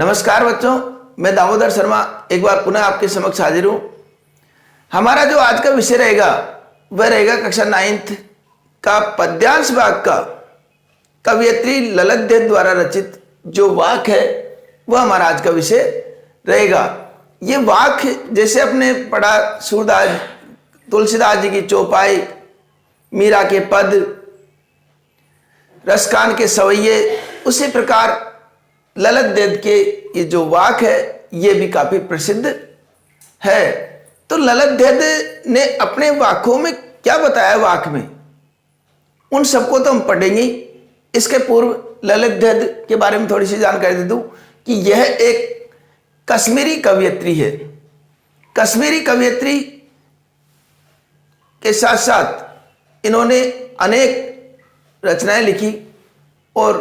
नमस्कार बच्चों, मैं दामोदर शर्मा एक बार पुनः आपके समक्ष हाजिर हूं। हमारा जो आज का विषय रहेगा वह रहेगा कक्षा 9th का पद्यांश भाग का कवयित्री ललित दत्त द्वारा रचित जो वाक है वह हमारा आज का विषय रहेगा। ये वाक जैसे अपने पढ़ा सूरदास तुलसीदास जी की चौपाई, मीरा के पद, रसकान के सवैये, उसी प्रकार ललित दत्त के ये जो वाक है ये भी काफी प्रसिद्ध है। तो ललित दत्त ने अपने वाकों में क्या बताया, वाक में उन सबको तो हम पढ़ेंगे। इसके पूर्व ललित दत्त के बारे में थोड़ी सी जानकारी दे दूं कि यह एक कश्मीरी कवयित्री है। कश्मीरी कवयित्री के साथ साथ इन्होंने अनेक रचनाएं लिखी और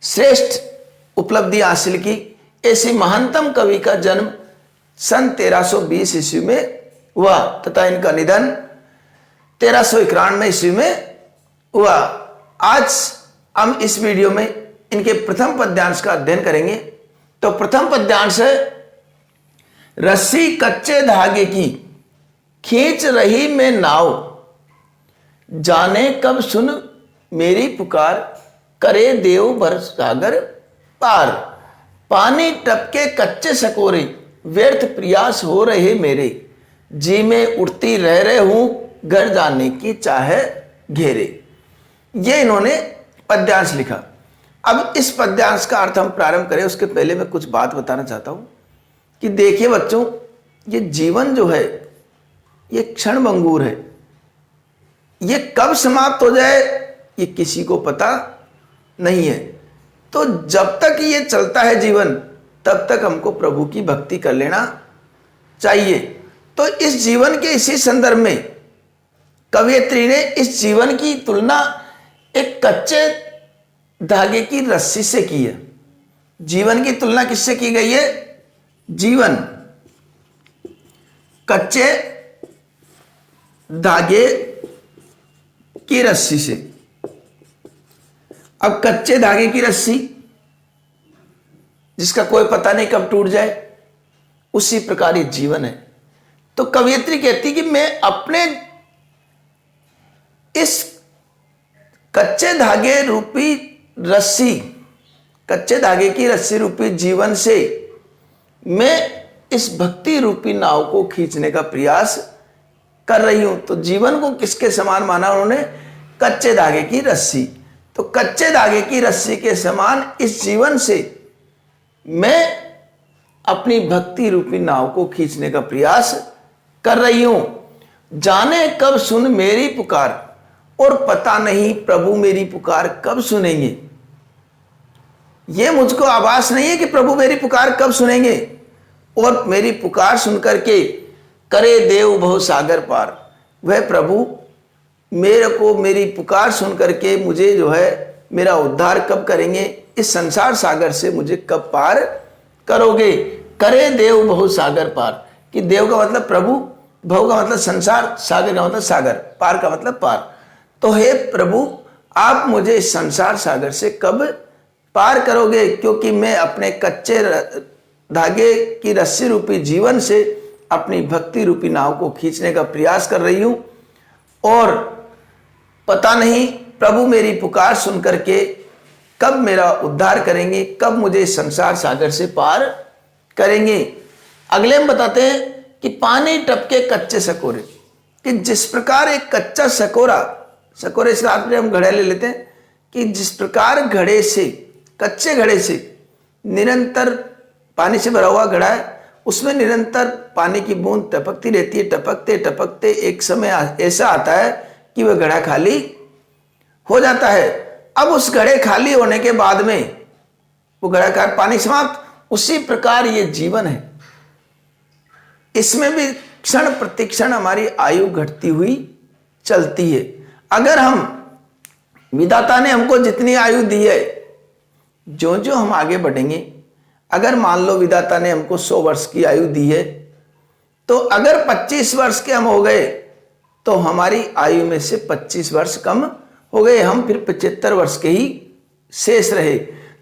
श्रेष्ठ उपलब्धि हासिल की। ऐसी महानतम कवि का जन्म सन 1320 ईस्वी में हुआ तथा इनका निधन 1391 ईस्वी में हुआ। आज हम इस वीडियो में इनके प्रथम पद्यांश का अध्ययन करेंगे। तो प्रथम पद्यांश है, रस्सी कच्चे धागे की खींच रही मैं नाव, जाने कब सुन मेरी पुकार, करे देव भर सागर पार, पानी टपके कच्चे सकोरे, व्यर्थ प्रयास हो रहे मेरे, जी में उठती रह रहे हूं घर जाने की चाहे घेरे। ये इन्होंने पद्यांश लिखा। अब इस पद्यांश का अर्थ हम प्रारंभ करें उसके पहले मैं कुछ बात बताना चाहता हूं कि देखिए बच्चों, ये जीवन जो है ये क्षणभंगुर है। ये कब समाप्त हो जाए ये किसी को पता नहीं है। तो जब तक ये चलता है जीवन तब तक हमको प्रभु की भक्ति कर लेना चाहिए। तो इस जीवन के इसी संदर्भ में कवयित्री ने इस जीवन की तुलना एक कच्चे धागे की रस्सी से की है। जीवन की तुलना किससे की गई है? जीवन कच्चे धागे की रस्सी से। अब कच्चे धागे की रस्सी जिसका कोई पता नहीं कब टूट जाए, उसी प्रकार ये जीवन है। तो कवयित्री कहती कि मैं अपने इस कच्चे धागे रूपी रस्सी, कच्चे धागे की रस्सी रूपी जीवन से मैं इस भक्ति रूपी नाव को खींचने का प्रयास कर रही हूं। तो जीवन को किसके समान माना उन्होंने? कच्चे धागे की रस्सी। तो कच्चे धागे की रस्सी के समान इस जीवन से मैं अपनी भक्ति रूपी नाव को खींचने का प्रयास कर रही हूं। जाने कब सुन मेरी पुकार, और पता नहीं प्रभु मेरी पुकार कब सुनेंगे। यह मुझको आभास नहीं है कि प्रभु मेरी पुकार कब सुनेंगे, और मेरी पुकार सुनकर के करे देव बहु सागर पार। वह प्रभु मेरे को मेरी पुकार सुन करके मुझे जो है मेरा उद्धार कब करेंगे, इस संसार सागर से मुझे कब पार करोगे। करे देव बहु सागर पार, कि देव का मतलब प्रभु, बहु का मतलब संसार, सागर का मतलब सागर, पार का मतलब पार। तो हे प्रभु आप मुझे इस संसार सागर से कब पार करोगे, क्योंकि मैं अपने कच्चे धागे की रस्सी रूपी जीवन से अपनी भक्ति रूपी नाव को खींचने का प्रयास कर रही हूं, और पता नहीं प्रभु मेरी पुकार सुन करके कब मेरा उद्धार करेंगे, कब मुझे इस संसार सागर से पार करेंगे। अगले हम बताते हैं कि पानी टपके कच्चे सकोरे, कि जिस प्रकार एक कच्चा सकोरा, सकोरे से रात में हम घड़े ले लेते हैं, कि जिस प्रकार घड़े से, कच्चे घड़े से निरंतर पानी से भरा हुआ घड़ा है, उसमें निरंतर पानी की बूंद टपकती रहती है। टपकते टपकते एक समय ऐसा आता है कि वह घड़ा खाली हो जाता है। अब उस घड़े खाली होने के बाद में वो घड़ा का पानी समाप्त। उसी प्रकार ये जीवन है, इसमें भी क्षण प्रतिक्षण हमारी आयु घटती हुई चलती है। अगर हम, विधाता ने हमको जितनी आयु दी है, जो जो हम आगे बढ़ेंगे, अगर मान लो विधाता ने हमको 100 वर्ष की आयु दी है, तो अगर 25 वर्ष के हम हो गए तो हमारी आयु में से 25 वर्ष कम हो गए, हम फिर 75 वर्ष के ही शेष रहे।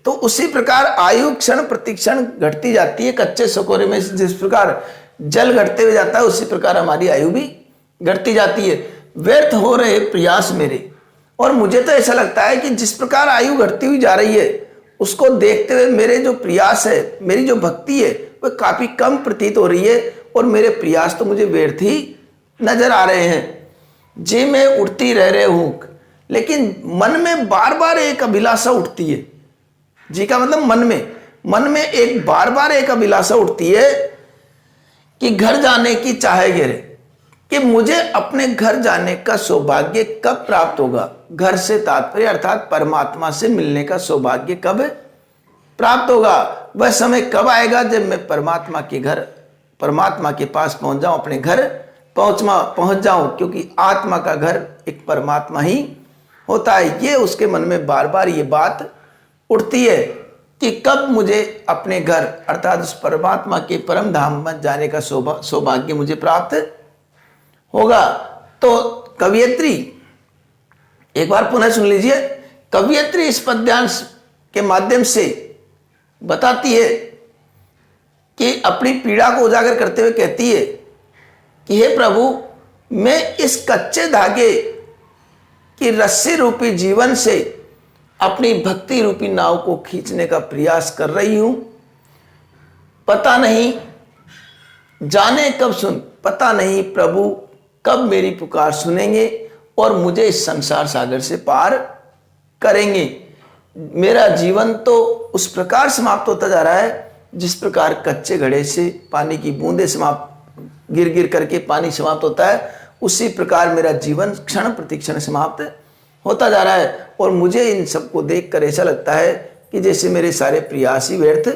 तो उसी प्रकार आयु क्षण प्रतिक्षण घटती जाती है। कच्चे सकोरे में जिस प्रकार जल घटते हुए जाता है, उसी प्रकार हमारी आयु भी घटती जाती है। व्यर्थ हो रहे प्रयास मेरे, और मुझे तो ऐसा लगता है कि जिस प्रकार आयु घटती हुई जा रही है, उसको देखते हुए मेरे जो प्रयास है, मेरी जो भक्ति है, वह काफी कम प्रतीत हो रही है, और मेरे प्रयास तो मुझे व्यर्थ ही नजर आ रहे हैं। जी मैं उठती रह रहे हूं, लेकिन मन में बार बार एक अभिलाषा उठती है। जी का मतलब मन में एक बार बार एक अभिलाषा उठती है कि घर जाने की चाहे घेरे, कि मुझे अपने घर जाने का सौभाग्य कब प्राप्त होगा। घर से तात्पर्य अर्थात परमात्मा से मिलने का सौभाग्य कब प्राप्त होगा। वह समय कब आएगा जब मैं परमात्मा के घर, परमात्मा के पास पहुंच जाऊं, अपने घर पहुंच जाऊं, क्योंकि आत्मा का घर एक परमात्मा ही होता है। ये उसके मन में बार बार ये बात उठती है कि कब मुझे अपने घर अर्थात उस परमात्मा के परम धाम में जाने का सौभाग्य मुझे प्राप्त होगा। तो कवियत्री एक बार पुनः सुन लीजिए। कवियत्री इस पद्यांश के माध्यम से बताती है कि अपनी पीड़ा को उजागर करते हुए कहती है कि हे प्रभु, मैं इस कच्चे धागे की रस्सी रूपी जीवन से अपनी भक्ति रूपी नाव को खींचने का प्रयास कर रही हूं। पता नहीं जाने कब पता नहीं प्रभु कब मेरी पुकार सुनेंगे और मुझे इस संसार सागर से पार करेंगे। मेरा जीवन तो उस प्रकार समाप्त होता जा रहा है जिस प्रकार कच्चे घड़े से पानी की बूंदें समाप्त गिर गिर करके पानी समाप्त होता है, उसी प्रकार मेरा जीवन क्षण प्रतिक्षण समाप्त होता जा रहा है। और मुझे इन सबको देखकर ऐसा लगता है कि जैसे मेरे सारे प्रयास ही व्यर्थ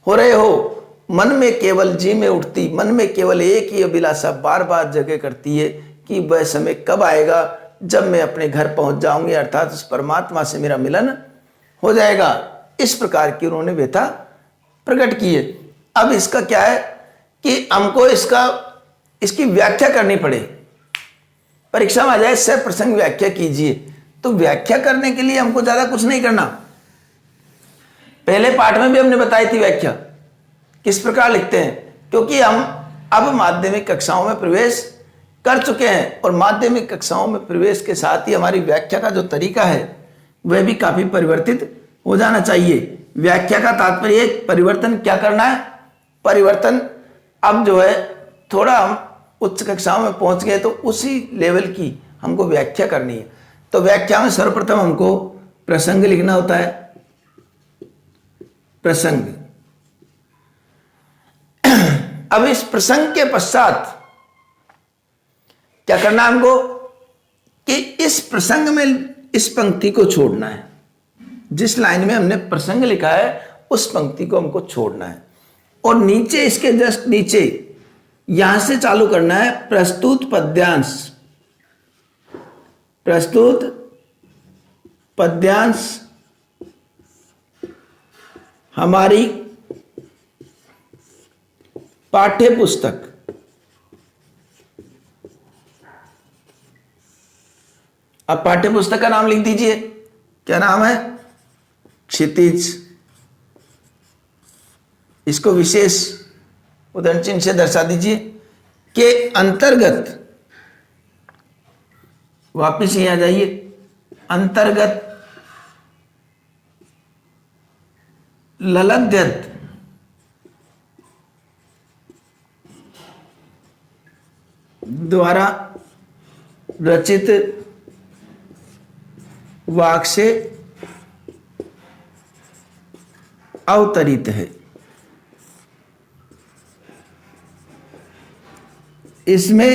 हो रहे हो। मन में केवल जी में उठती, मन में केवल एक ही अभिलाषा बार बार जगह करती है कि वह समय कब आएगा जब मैं अपने घर पहुंच जाऊंगी, अर्थात उस परमात्मा से मेरा मिलन हो जाएगा। इस प्रकार की उन्होंने व्यथा प्रकट की है। अब इसका क्या है कि हमको इसकी व्याख्या करनी पड़े। परीक्षा में आ जाए सर प्रसंग व्याख्या कीजिए, तो व्याख्या करने के लिए हमको ज्यादा कुछ नहीं करना। पहले पाठ में भी हमने बताई थी व्याख्या किस प्रकार लिखते हैं, क्योंकि हम अब माध्यमिक कक्षाओं में प्रवेश कर चुके हैं और माध्यमिक कक्षाओं में प्रवेश के साथ ही हमारी व्याख्या का जो तरीका है वह भी काफी परिवर्तित हो जाना चाहिए। व्याख्या का तात्पर्य परिवर्तन क्या करना है, परिवर्तन अब जो है थोड़ा हम उच्च कक्षाओं में पहुंच गए तो उसी लेवल की हमको व्याख्या करनी है। तो व्याख्या में सर्वप्रथम हमको प्रसंग लिखना होता है। प्रसंग, अब इस प्रसंग के पश्चात क्या करना है हमको कि इस प्रसंग में इस पंक्ति को छोड़ना है। जिस लाइन में हमने प्रसंग लिखा है उस पंक्ति को हमको छोड़ना है और नीचे इसके जस्ट नीचे यहां से चालू करना है प्रस्तुत पद्यांश। प्रस्तुत पद्यांश हमारी पाठ्य पुस्तक, अब पाठ्य पुस्तक का नाम लिख दीजिए। क्या नाम है? क्षितिज। इसको विशेष उदाहरण चिन्ह से दर्शा दीजिए के अंतर्गत, वापिस यहां आ जाइए, अंतर्गत ललद्यत द्वारा रचित वाक से अवतरित है। इसमें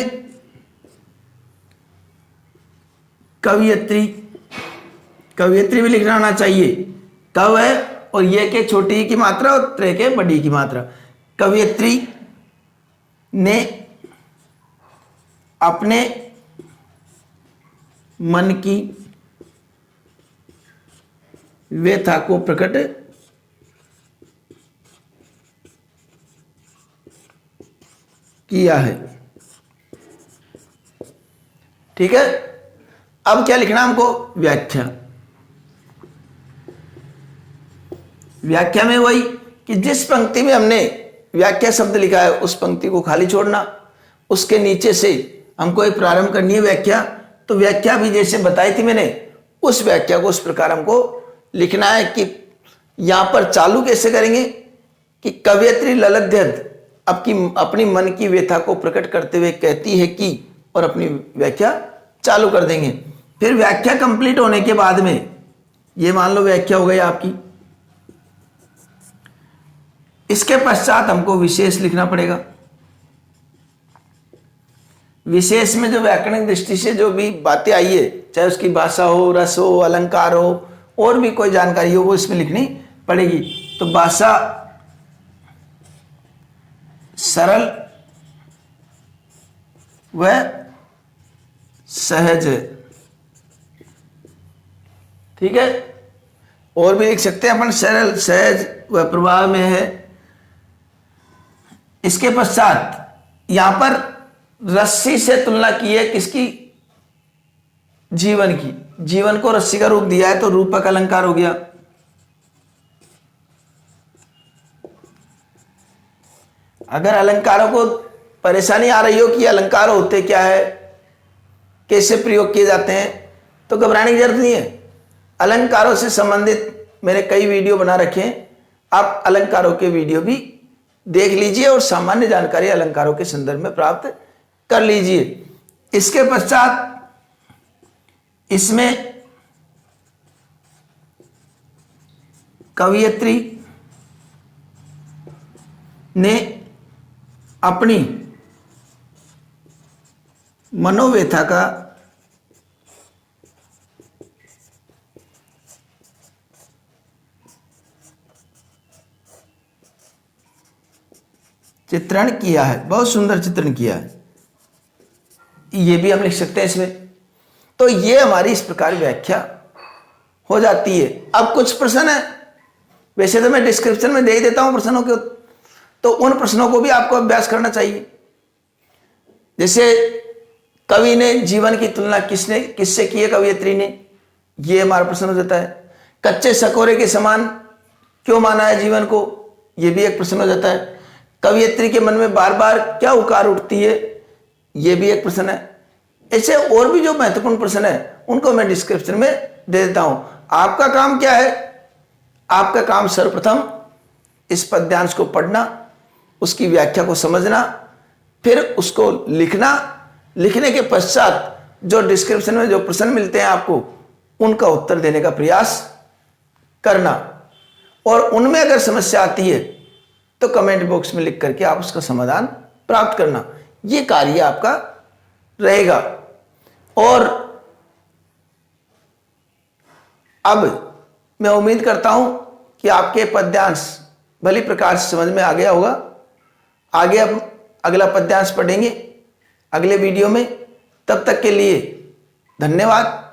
कवियत्री भी लिखना आना चाहिए। कव है और ये के छोटी की मात्रा और त्रे के बड़ी की मात्रा। कवियत्री ने अपने मन की व्यथा को प्रकट किया है। ठीक है, अब क्या लिखना हमको? व्याख्या। व्याख्या में वही कि जिस पंक्ति में हमने व्याख्या शब्द लिखा है उस पंक्ति को खाली छोड़ना, उसके नीचे से हमको एक प्रारंभ करनी है व्याख्या। तो व्याख्या भी जैसे बताई थी मैंने, उस व्याख्या को उस प्रकार हमको लिखना है कि यहां पर चालू कैसे करेंगे कि कवयित्री ललध्यध अपनी मन की व्यथा को प्रकट करते हुए कहती है कि, और अपनी व्याख्या चालू कर देंगे। फिर व्याख्या कंप्लीट होने के बाद में, ये मान लो व्याख्या हो गई आपकी, इसके पश्चात हमको विशेष लिखना पड़ेगा। विशेष में जो व्याकरणिक दृष्टि से जो भी बातें आई है, चाहे उसकी भाषा हो, रस हो, अलंकार हो, और भी कोई जानकारी हो, वो इसमें लिखनी पड़ेगी। तो भाषा सरल व सहज, ठीक है। और भी लिख सकते हैं अपन, सरल, सहज व प्रभाव में है। इसके पश्चात यहां पर रस्सी से तुलना की है, किसकी? जीवन की। जीवन को रस्सी का रूप दिया है तो रूपक अलंकार हो गया। अगर अलंकारों को परेशानी आ रही हो कि अलंकार होते क्या है, कैसे प्रयोग किए जाते हैं, तो घबराने की जरूरत नहीं है। अलंकारों से संबंधित मैंने कई वीडियो बना रखे हैं, आप अलंकारों के वीडियो भी देख लीजिए और सामान्य जानकारी अलंकारों के संदर्भ में प्राप्त कर लीजिए। इसके पश्चात इसमें कवयित्री ने अपनी मनोव्यथा का चित्रण किया है, बहुत सुंदर चित्रण किया है, ये भी हम लिख सकते हैं इसमें। तो ये हमारी इस प्रकार व्याख्या हो जाती है। अब कुछ प्रश्न है, वैसे तो मैं डिस्क्रिप्शन में दे ही देता हूं प्रश्नों के, तो उन प्रश्नों को भी आपको अभ्यास करना चाहिए। जैसे कवि ने जीवन की तुलना किससे की है? कवयित्री ने। ये हमारा प्रश्न हो जाता है। कच्चे सकोरे के समान क्यों माना है जीवन को? ये भी एक प्रश्न हो जाता है। कवयित्री के मन में बार बार क्या उकार उठती है? ये भी एक प्रश्न है। ऐसे और भी जो महत्वपूर्ण प्रश्न है उनको मैं डिस्क्रिप्शन में दे देता हूं। आपका काम क्या है? आपका काम सर्वप्रथम इस पद्यांश को पढ़ना, उसकी व्याख्या को समझना, फिर उसको लिखना। लिखने के पश्चात जो डिस्क्रिप्शन में जो प्रश्न मिलते हैं आपको, उनका उत्तर देने का प्रयास करना। और उनमें अगर समस्या आती है तो कमेंट बॉक्स में लिख करके आप उसका समाधान प्राप्त करना। ये कार्य आपका रहेगा। और अब मैं उम्मीद करता हूं कि आपके पद्यांश भली प्रकार से समझ में आ गया होगा। आगे अब अगला पद्यांश पढ़ेंगे अगले वीडियो में। तब तक के लिए धन्यवाद।